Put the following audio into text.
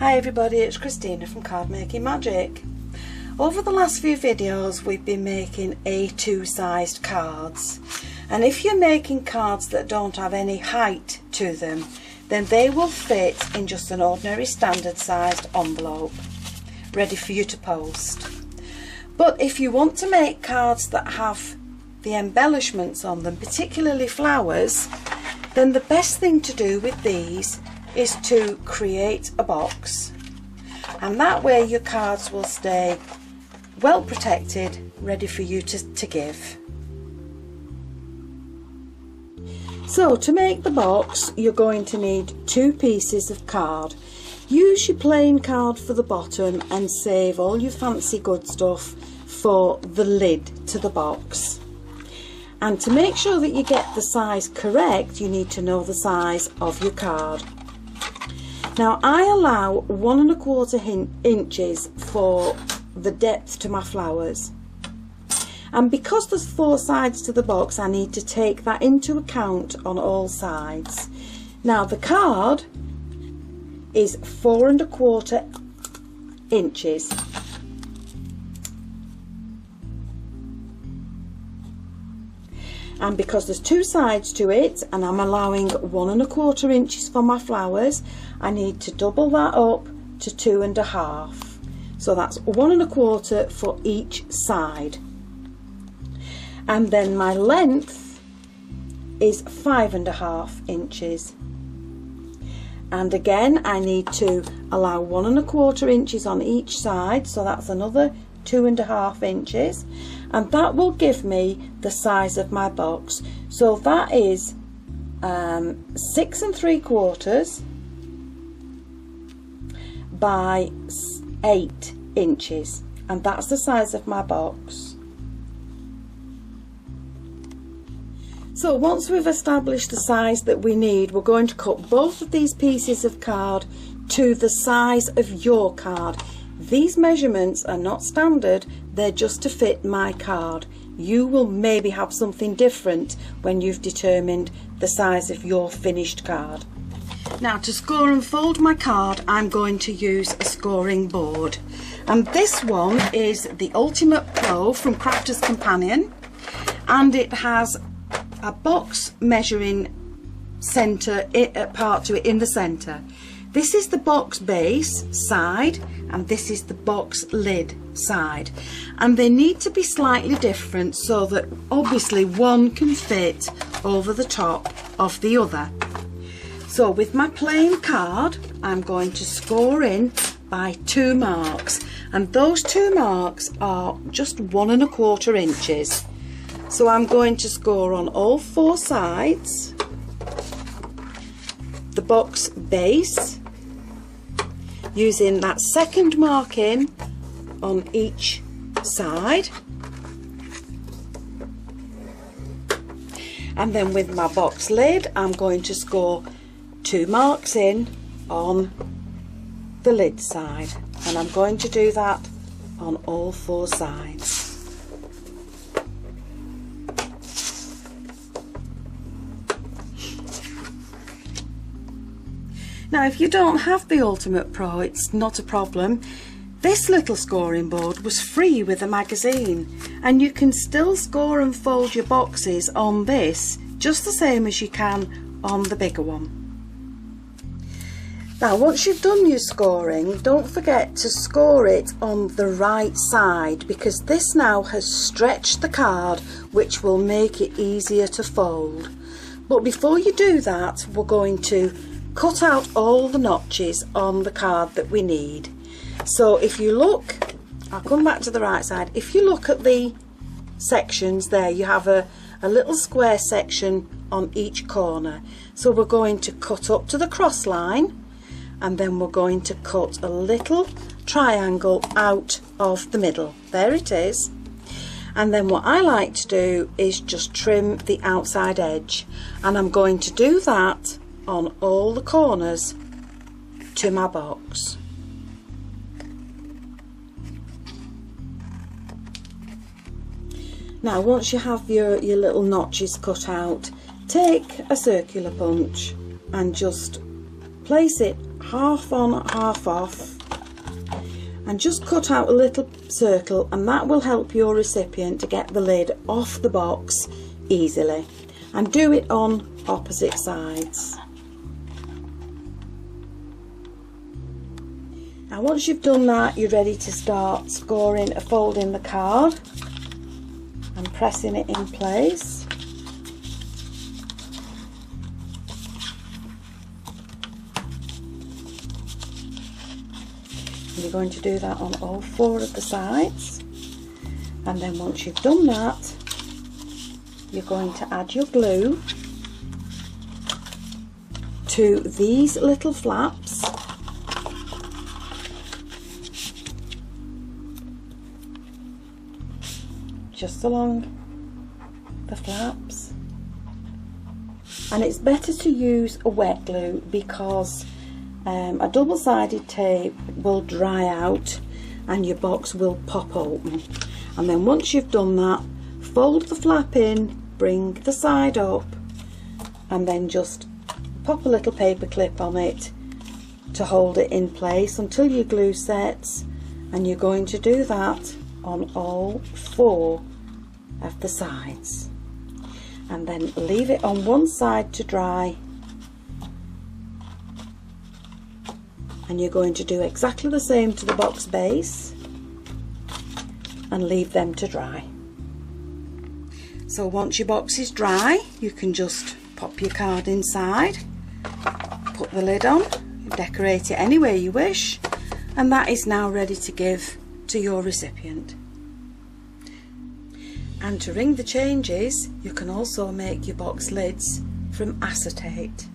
Hi everybody, it's Christina from Card Making Magic. Over the last few videos we've been making A2 sized cards, and if you're making cards that don't have any height to them, then they will fit in just an ordinary standard sized envelope ready for you to post. But if you want to make cards that have the embellishments on them, particularly flowers, then the best thing to do with these is to create a box, and that way your cards will stay well protected, ready for you to give. So to make the box, you're going to need 2 pieces of card. Use your plain card for the bottom and save all your fancy good stuff for the lid to the box. And to make sure that you get the size correct, you need to know the size of your card. Now I allow 1 1/4 inches for the depth to my flowers, and because there's 4 sides to the box, I need to take that into account on all sides. Now the card is 4 1/4 inches. And because there's 2 sides to it and I'm allowing 1 1/4 inches for my flowers, I need to double that up to 2 1/2. So that's 1 1/4 for each side. And then my length is 5 1/2 inches. And again, I need to allow 1 1/4 inches on each side, so that's another 2 1/2 inches, and that will give me the size of my box. So that is 6 3/4 by 8 inches, and that's the size of my box. So once we've established the size that we need, we're going to cut both of these pieces of card to the size of your card. These measurements are not standard, they're just to fit my card. You will maybe have something different when you've determined the size of your finished card. Now to score and fold my card, I'm going to use a scoring board, and this one is the Ultimate Pro from Crafter's Companion, and it has a box measuring centre part to it in the centre. This is the box base side and this is the box lid side, and they need to be slightly different so that obviously one can fit over the top of the other. So with my plain card, I'm going to score in by 2 marks, and those 2 marks are just 1 1/4 inches. So I'm going to score on all 4 sides, the box base, using that second marking on each side, and then with my box lid I'm going to score 2 marks in on the lid side, and I'm going to do that on all 4 sides. Now if you don't have the Ultimate Pro, it's not a problem. This little scoring board was free with the magazine, and you can still score and fold your boxes on this just the same as you can on the bigger one. Now once you've done your scoring, don't forget to score it on the right side, because this now has stretched the card, which will make it easier to fold. But before you do that, we're going to cut out all the notches on the card that we need. So if you look, I'll come back to the right side, if you look at the sections there, you have a little square section on each corner. So we're going to cut up to the cross line, and then we're going to cut a little triangle out of the middle. There it is. And then what I like to do is just trim the outside edge, and I'm going to do that on all the corners to my box. Now once you have your little notches cut out, take a circular punch and just place it half on, half off, and just cut out a little circle, and that will help your recipient to get the lid off the box easily. And do it on opposite sides. Now once you've done that, you're ready to start scoring or folding the card and pressing it in place. And you're going to do that on all 4 of the sides, and then once you've done that, you're going to add your glue to these little flaps, just along the flaps. And it's better to use a wet glue because a double-sided tape will dry out and your box will pop open. And then once you've done that, fold the flap in, bring the side up, and then just pop a little paper clip on it to hold it in place until your glue sets. And you're going to do that on all 4 of the sides, and then leave it on one side to dry, and you're going to do exactly the same to the box base and leave them to dry. So once your box is dry, you can just pop your card inside, put the lid on, decorate it any way you wish, and that is now ready to give to your recipient. And to ring the changes, you can also make your box lids from acetate.